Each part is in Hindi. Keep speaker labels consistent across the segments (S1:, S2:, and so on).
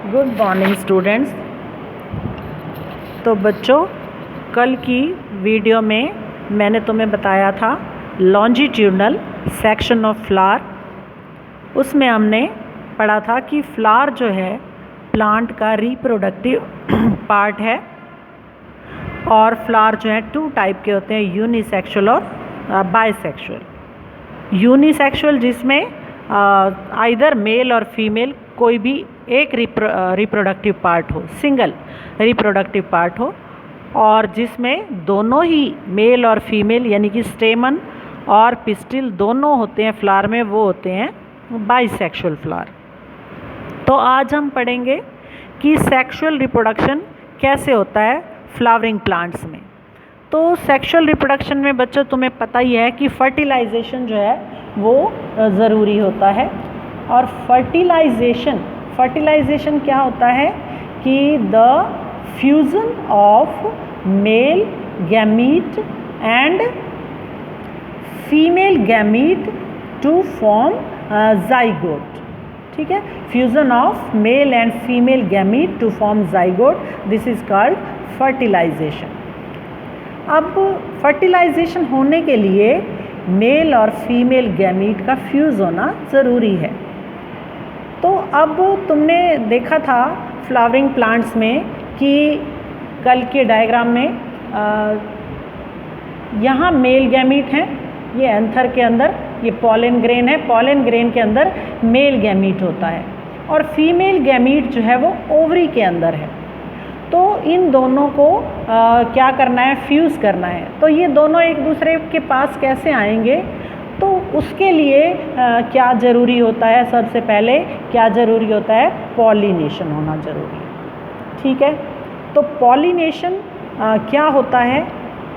S1: Good morning students. तो बच्चों, कल की वीडियो में मैंने तुम्हें बताया था लॉन्जिट्यूडनल सेक्शन ऑफ फ्लावर। उसमें हमने पढ़ा था कि फ्लावर जो है प्लांट का रिप्रोडक्टिव पार्ट है और फ्लावर जो है 2 टाइप के होते हैं, यूनिसेक्सुअल और बाइसेक्सुअल। यूनिसेक्सुअल जिसमें आइदर मेल और फीमेल कोई भी एक रिप्रोडक्टिव पार्ट हो, सिंगल रिप्रोडक्टिव पार्ट हो, और जिसमें दोनों ही मेल और फीमेल यानी कि स्टेमन और पिस्टिल दोनों होते हैं फ्लावर में, वो होते हैं बाइसेक्सुअल फ्लावर। तो आज हम पढ़ेंगे कि सेक्सुअल रिप्रोडक्शन कैसे होता है फ्लावरिंग प्लांट्स में। तो सेक्सुअल रिप्रोडक्शन में बच्चों तुम्हें पता ही है कि फर्टिलाइजेशन जो है वो ज़रूरी होता है। और फर्टिलाइजेशन क्या होता है कि the fusion of male gamete and female gamete to form zygote. ठीक है, fusion of male and female gamete to form zygote, this is called fertilisation. अब फर्टिलाइजेशन होने के लिए मेल और फीमेल गैमीट का फ्यूज़ होना ज़रूरी है। तो अब तुमने देखा था फ्लावरिंग प्लांट्स में कि कल के डायग्राम में यहाँ मेल गैमीट हैं, ये एंथर के अंदर ये पॉलन ग्रेन है, पॉलन ग्रेन के अंदर मेल गैमीट होता है और फीमेल गैमीट जो है वो ओवरी के अंदर है। तो इन दोनों को क्या करना है, फ्यूज़ करना है। तो ये दोनों एक दूसरे के पास कैसे आएंगे, तो उसके लिए क्या ज़रूरी होता है, सबसे पहले क्या ज़रूरी होता है, पॉलिनेशन होना ज़रूरी है। ठीक है, तो पॉलिनेशन क्या होता है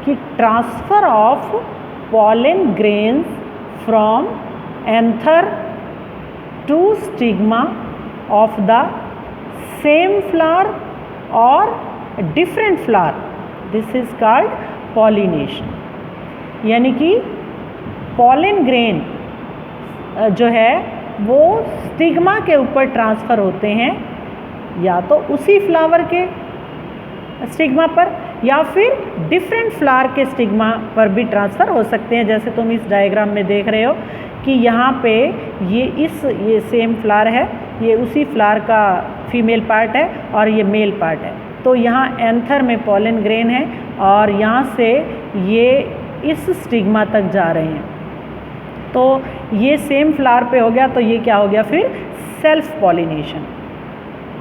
S1: कि transfer of pollen grains from anther to stigma of the same flower और different flower, this is called pollination. यानी कि पॉलन ग्रेन जो है वो स्टिग्मा के ऊपर ट्रांसफ़र होते हैं, या तो उसी फ्लावर के स्टिग्मा पर या फिर डिफरेंट फ्लावर के स्टिग्मा पर भी ट्रांसफ़र हो सकते हैं। जैसे तुम इस डायग्राम में देख रहे हो कि यहाँ पे ये सेम फ्लावर है, ये उसी फ्लावर का फीमेल पार्ट है और ये मेल पार्ट है। तो यहाँ एंथर में पॉलन ग्रेन है और यहाँ से ये इस स्टिग्मा तक जा रहे हैं। तो ये सेम फ्लावर पे हो गया, तो ये क्या हो गया फिर, सेल्फ पॉलिनेशन।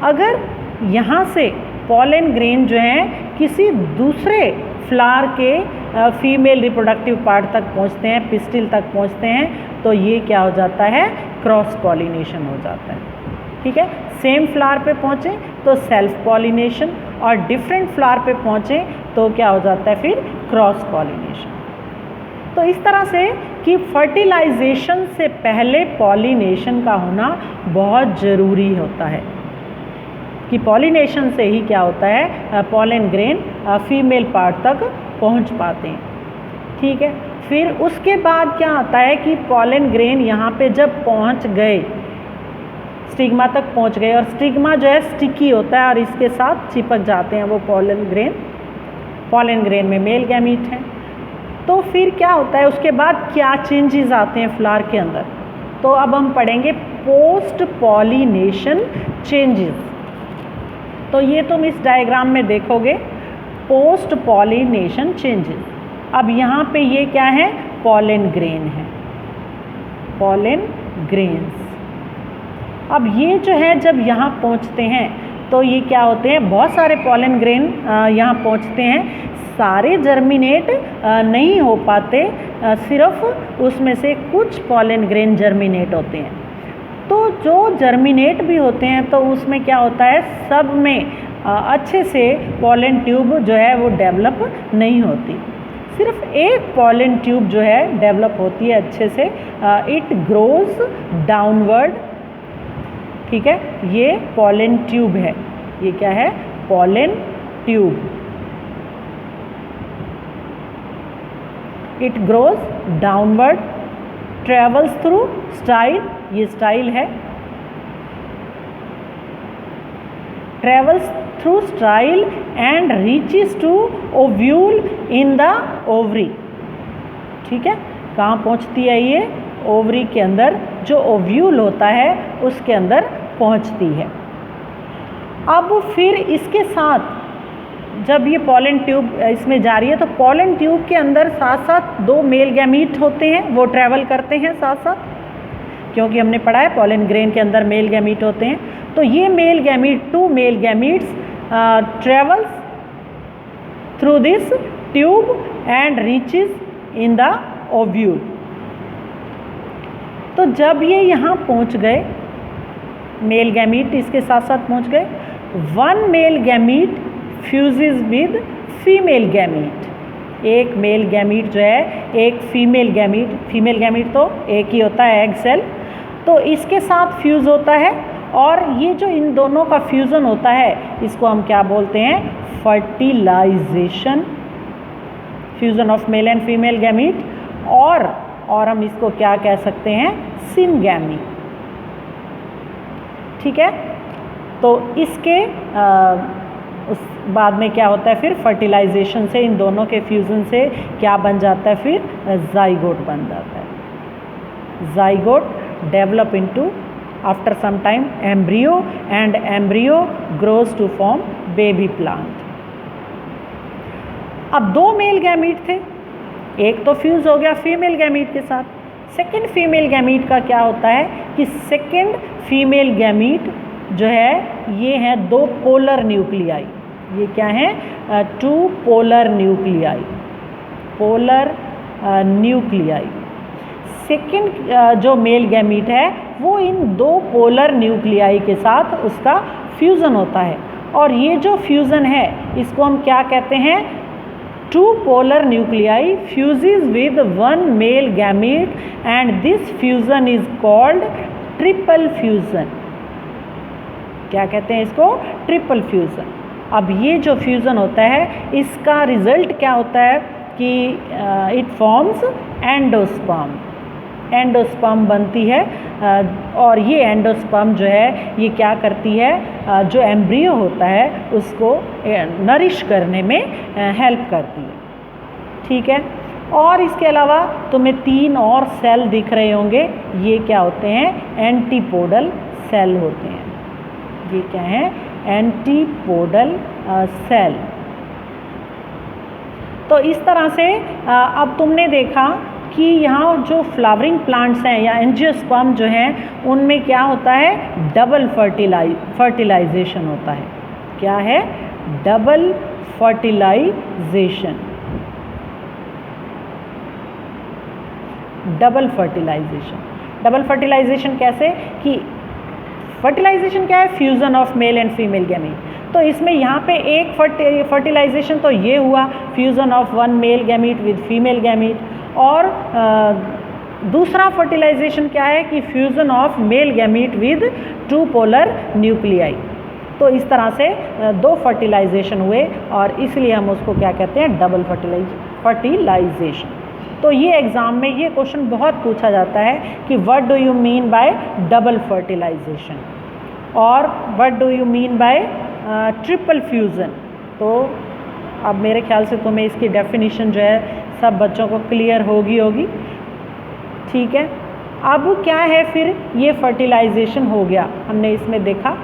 S1: अगर यहाँ से पॉलन ग्रेन जो है किसी दूसरे फ्लावर के फीमेल रिप्रोडक्टिव पार्ट तक पहुँचते हैं, पिस्टिल तक पहुँचते हैं, तो ये क्या हो जाता है, क्रॉस पॉलिनेशन हो जाता है। ठीक है, सेम फ्लावर पे पहुँचे तो सेल्फ पॉलिनेशन और डिफरेंट फ्लावर पे पहुँचे तो क्या हो जाता है फिर, क्रॉस पॉलिनेशन। तो इस तरह से कि फर्टिलाइजेशन से पहले पॉलिनेशन का होना बहुत ज़रूरी होता है, कि पॉलिनेशन से ही क्या होता है, पॉलन ग्रेन फीमेल पार्ट तक पहुंच पाते हैं। ठीक है, फिर उसके बाद क्या आता है कि पॉलन ग्रेन यहाँ पे जब पहुंच गए, स्टिग्मा तक पहुंच गए, और स्टिग्मा जो है स्टिकी होता है और इसके साथ चिपक जाते हैं वो पॉलन ग्रेन में मेल गैमीट हैं। तो फिर क्या होता है, उसके बाद क्या चेंजेस आते हैं फ्लावर के अंदर, तो अब हम पढ़ेंगे पोस्ट पॉलिनेशन चेंजेस। तो ये तुम इस डायग्राम में देखोगे, पोस्ट पॉलिनेशन चेंजेस। अब यहाँ पे ये क्या है, पॉलन ग्रेन है, पॉलन ग्रेन्स। अब ये जो है जब यहाँ पहुँचते हैं तो ये क्या होते हैं, बहुत सारे पॉलन ग्रेन यहाँ पहुँचते हैं, सारे जर्मिनेट नहीं हो पाते, सिर्फ उसमें से कुछ पॉलन ग्रेन जर्मिनेट होते हैं। तो जो जर्मिनेट भी होते हैं तो उसमें क्या होता है, सब में अच्छे से पॉलन ट्यूब जो है वो डेवलप नहीं होती, सिर्फ एक पॉलन ट्यूब जो है डेवलप होती है अच्छे से, इट ग्रोज डाउनवर्ड। ठीक है, ये पॉलन ट्यूब है, ये क्या है, pollen tube, it grows downward, travels through style, ये स्टाइल है, travels through style and reaches to ovule in the ovary। ठीक है, कहाँ पहुँचती है ये? ओवरी के अंदर, जो ओव्यूल होता है उसके अंदर पहुँचती है। अब फिर इसके साथ जब ये पॉलन ट्यूब इसमें जा रही है तो पॉलन ट्यूब के अंदर साथ साथ 2 मेल गैमीट होते हैं, वो ट्रैवल करते हैं साथ साथ, क्योंकि हमने पढ़ा है पॉलन ग्रेन के अंदर मेल गैमीट होते हैं। तो ये male gamete 2 male gametes travels through this tube and reaches in the ovule. तो जब ये यहाँ पहुँच गए, मेल गैमीट इसके साथ साथ पहुँच गए, 1 male gamete fuses with female gamete. एक मेल गैमीट जो है एक फीमेल गैमीट तो एक ही होता है, एग सेल, तो इसके साथ फ्यूज़ होता है। और ये जो इन दोनों का फ्यूज़न होता है इसको हम क्या बोलते हैं? Fertilisation, fusion of male and female gamete. और हम इसको क्या कह सकते हैं? सिमगैमी। ठीक है, तो इसके उस बाद में क्या होता है? फिर फर्टिलाइजेशन से इन दोनों के फ्यूज़न से क्या बन जाता है? फिर जाइगोट बन जाता है। Zygote develop into after some time embryo and embryo grows to form baby plant. अब 2 मेल गैमीट थे, एक तो फ्यूज हो गया फीमेल गैमीट के साथ। सेकंड फीमेल गैमीट का क्या होता है कि सेकंड फीमेल गैमीट जो है ये है 2 पोलर न्यूक्लियाई। ये क्या है? 2 polar nuclei, polar nuclei. Second जो मेल गैमीट है वो इन 2 पोलर न्यूक्लियाई के साथ उसका फ्यूज़न होता है। और ये जो फ्यूज़न है इसको हम क्या कहते हैं? 2 polar nuclei fuses with 1 male gamete and this fusion is called triple fusion। क्या कहते हैं इसको? Triple fusion. अब ये जो फ्यूज़न होता है इसका रिज़ल्ट क्या होता है कि इट फॉर्म्स एंडोस्पर्म। एंडोस्पर्म बनती है और ये एंडोस्पर्म जो है ये क्या करती है? जो एम्ब्रियो होता है उसको नरिश करने में हेल्प करती है। ठीक है, और इसके अलावा तुम्हें 3 और सेल दिख रहे होंगे, ये क्या होते हैं? एंटीपोडल सेल होते हैं। ये क्या है? Antipodal cell. तो इस तरह से अब तुमने देखा कि यहाँ जो फ्लावरिंग प्लांट्स हैं या एंजियोस्पर्म जो हैं उनमें क्या होता है? डबल फर्टिलाइजेशन होता है। क्या है? Double fertilisation. डबल फर्टिलाइजेशन कैसे? कि फर्टिलाइजेशन क्या है? Fusion of male and female gamete. तो इसमें यहाँ पे एक फर्टिलाइजेशन तो ये हुआ, fusion of 1 male gamete with female gamete. और दूसरा फर्टिलाइजेशन क्या है कि fusion of male gamete with 2 polar nuclei. तो इस तरह से 2 फर्टिलाइजेशन हुए और इसलिए हम उसको क्या कहते हैं? Double fertilisation. तो ये एग्ज़ाम में ये क्वेश्चन बहुत पूछा जाता है कि what do you mean by double fertilization और what do you mean by triple fusion. तो अब मेरे ख्याल से तुम्हें इसकी डेफिनेशन जो है सब बच्चों को क्लियर होगी। ठीक है, अब क्या है? फिर ये फर्टिलाइजेशन हो गया, हमने इसमें देखा।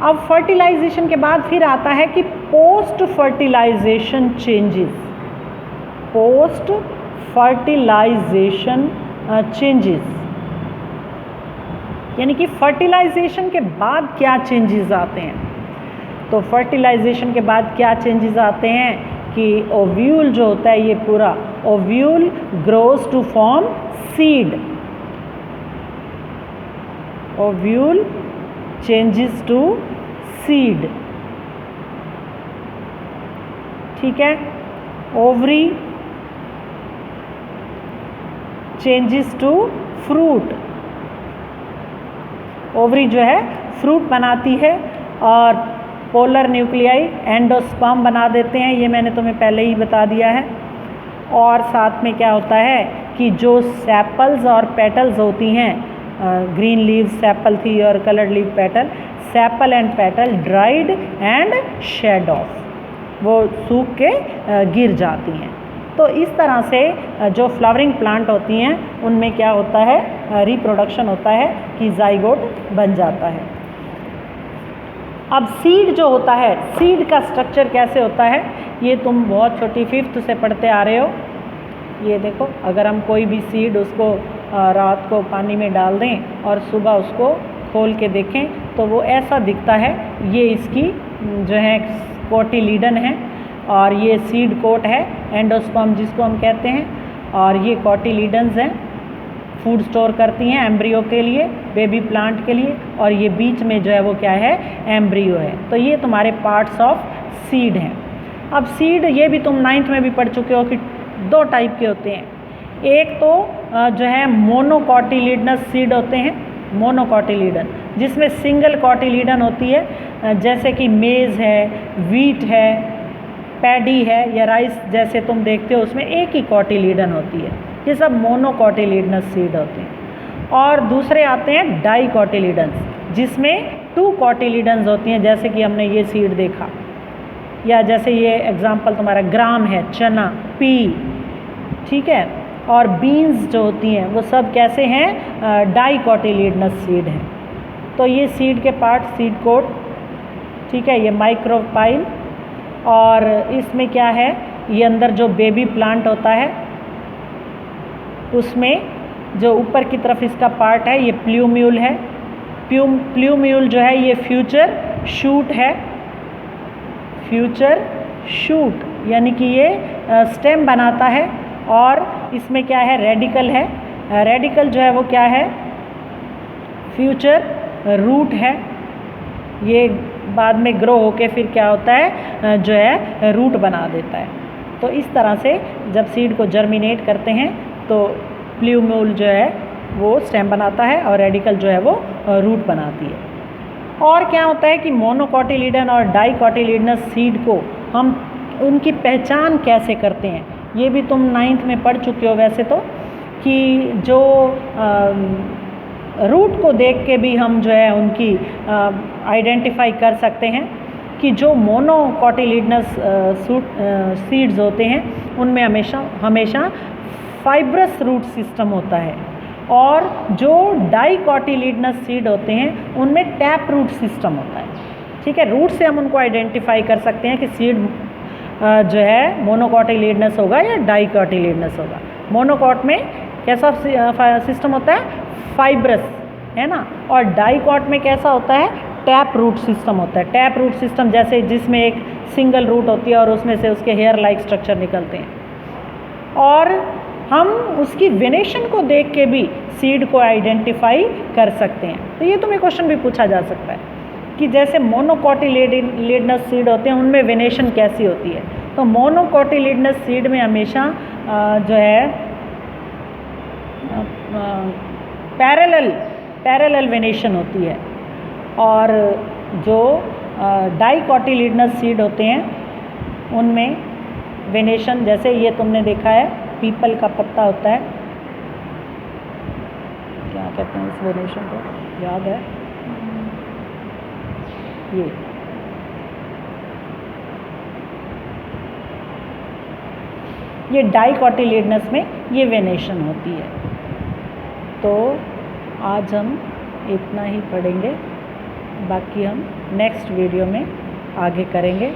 S1: अब फर्टिलाइजेशन के बाद फिर आता है कि post fertilisation changes. Post fertilisation changes यानी कि फर्टिलाइजेशन के बाद क्या चेंजेस आते हैं? तो फर्टिलाइजेशन के बाद क्या चेंजेस आते हैं कि ओव्यूल जो होता है ये पूरा ovule grows to form seed. Ovule changes to seed. ठीक है, ovary changes to fruit. Ovary जो है फ्रूट बनाती है और पोलर न्यूक्लियाई एंडोस्पर्म बना देते हैं, ये मैंने तुम्हें पहले ही बता दिया है। और साथ में क्या होता है कि जो सेपल्स और पेटल्स होती हैं ग्रीन लीव्स, सेपल थी और coloured leave petal, sepal and petal dried and shed off, वो सूख के गिर जाती हैं। तो इस तरह से जो फ्लावरिंग प्लांट होती हैं उनमें क्या होता है, रिप्रोडक्शन होता है कि जाइगोट बन जाता है। अब सीड जो होता है, सीड का स्ट्रक्चर कैसे होता है, ये तुम बहुत छोटी 5th से पढ़ते आ रहे हो। ये देखो, अगर हम कोई भी सीड उसको रात को पानी में डाल दें और सुबह उसको खोल के देखें तो वो ऐसा दिखता है। ये इसकी जो है कोटिलीडन है और ये सीड कोट है, एंडोस्पर्म जिसको हम कहते हैं, और ये कोटिलीडन्स हैं, फूड स्टोर करती हैं एम्ब्रियो के लिए, बेबी प्लांट के लिए, और ये बीच में जो है वो क्या है, एम्ब्रियो है। तो ये तुम्हारे पार्ट्स ऑफ सीड हैं। अब सीड ये भी तुम 9th में भी पढ़ चुके हो कि 2 टाइप के होते हैं। एक तो जो है मोनोकोटिलीडनस सीड होते हैं, मोनोकोटिलीडन, जिसमें सिंगल कोटिलीडन होती है, जैसे कि मेज़ है, वीट है, पैडी है या राइस जैसे तुम देखते हो, उसमें एक ही कोटिलीडन होती है। ये सब मोनोकोटिलीडनस सीड होते हैं। और दूसरे आते हैं डाइकोटिलीडन्स, जिसमें 2 कोटिलीडन्स होती हैं, जैसे कि हमने ये सीड देखा, या जैसे ये एग्जाम्पल तुम्हारा ग्राम है, चना, पी, ठीक है। और बीन्स जो होती हैं वो सब कैसे हैं, डाइकोटिलीडनस सीड हैं। तो ये सीड के पार्ट, सीड कोट, ठीक है, ये माइक्रोपाइल, और इसमें क्या है, ये अंदर जो बेबी प्लांट होता है उसमें जो ऊपर की तरफ इसका पार्ट है ये प्ल्यूम्यूल है। प्ल्यूम्यूल जो है ये फ्यूचर शूट है, फ्यूचर शूट, यानी कि ये स्टेम बनाता है। और इसमें क्या है, रेडिकल है, रेडिकल जो है वो क्या है, फ्यूचर रूट है। ये बाद में ग्रो होके फिर क्या होता है, जो है रूट बना देता है। तो इस तरह से जब सीड को जर्मिनेट करते हैं तो प्ल्यूम्यूल जो है वो स्टेम बनाता है और रेडिकल जो है वो रूट बनाती है। और क्या होता है कि मोनोकोटिलीडन और डाइकोटिलीडनस सीड को हम उनकी पहचान कैसे करते हैं, ये भी तुम 9th में पढ़ चुके हो वैसे तो, कि जो रूट को देख के भी हम जो है उनकी आइडेंटिफाई कर सकते हैं कि जो मोनोकोटिलीडनस सीड्स होते हैं उनमें हमेशा फाइब्रस रूट सिस्टम होता है, और जो डाइकोटिलीडनस सीड होते हैं उनमें टैप रूट सिस्टम होता है। ठीक है, रूट से हम उनको आइडेंटिफाई कर सकते हैं कि सीड जो है मोनोकोटिलीडनस होगा या डाइकोटिलीडनस होगा। मोनोकोट में कैसा सिस्टम होता है, फाइब्रस, है ना, और डाइकोट में कैसा होता है, टैप रूट सिस्टम होता है। टैप रूट सिस्टम जैसे जिसमें एक सिंगल रूट होती है और उसमें से उसके हेयर लाइक स्ट्रक्चर निकलते हैं। और हम उसकी वेनेशन को देख के भी सीड को आइडेंटिफाई कर सकते हैं। तो ये तुम्हें क्वेश्चन भी पूछा जा सकता है कि जैसे मोनोकोटिलीडनस सीड होते हैं उनमें वेनेशन कैसी होती है। तो मोनोकोटिलीडनस सीड में हमेशा जो है पैरेलल वेनेशन होती है, और जो डाइकोटिलीडनस सीड होते हैं उनमें वेनेशन, जैसे ये तुमने देखा है पीपल का पत्ता होता है, क्या कहते हैं इस वेनेशन को, याद है, ये डाइकोटिलीडनस में ये वेनेशन होती है। तो आज हम इतना ही पढ़ेंगे, बाकी हम नेक्स्ट वीडियो में आगे करेंगे।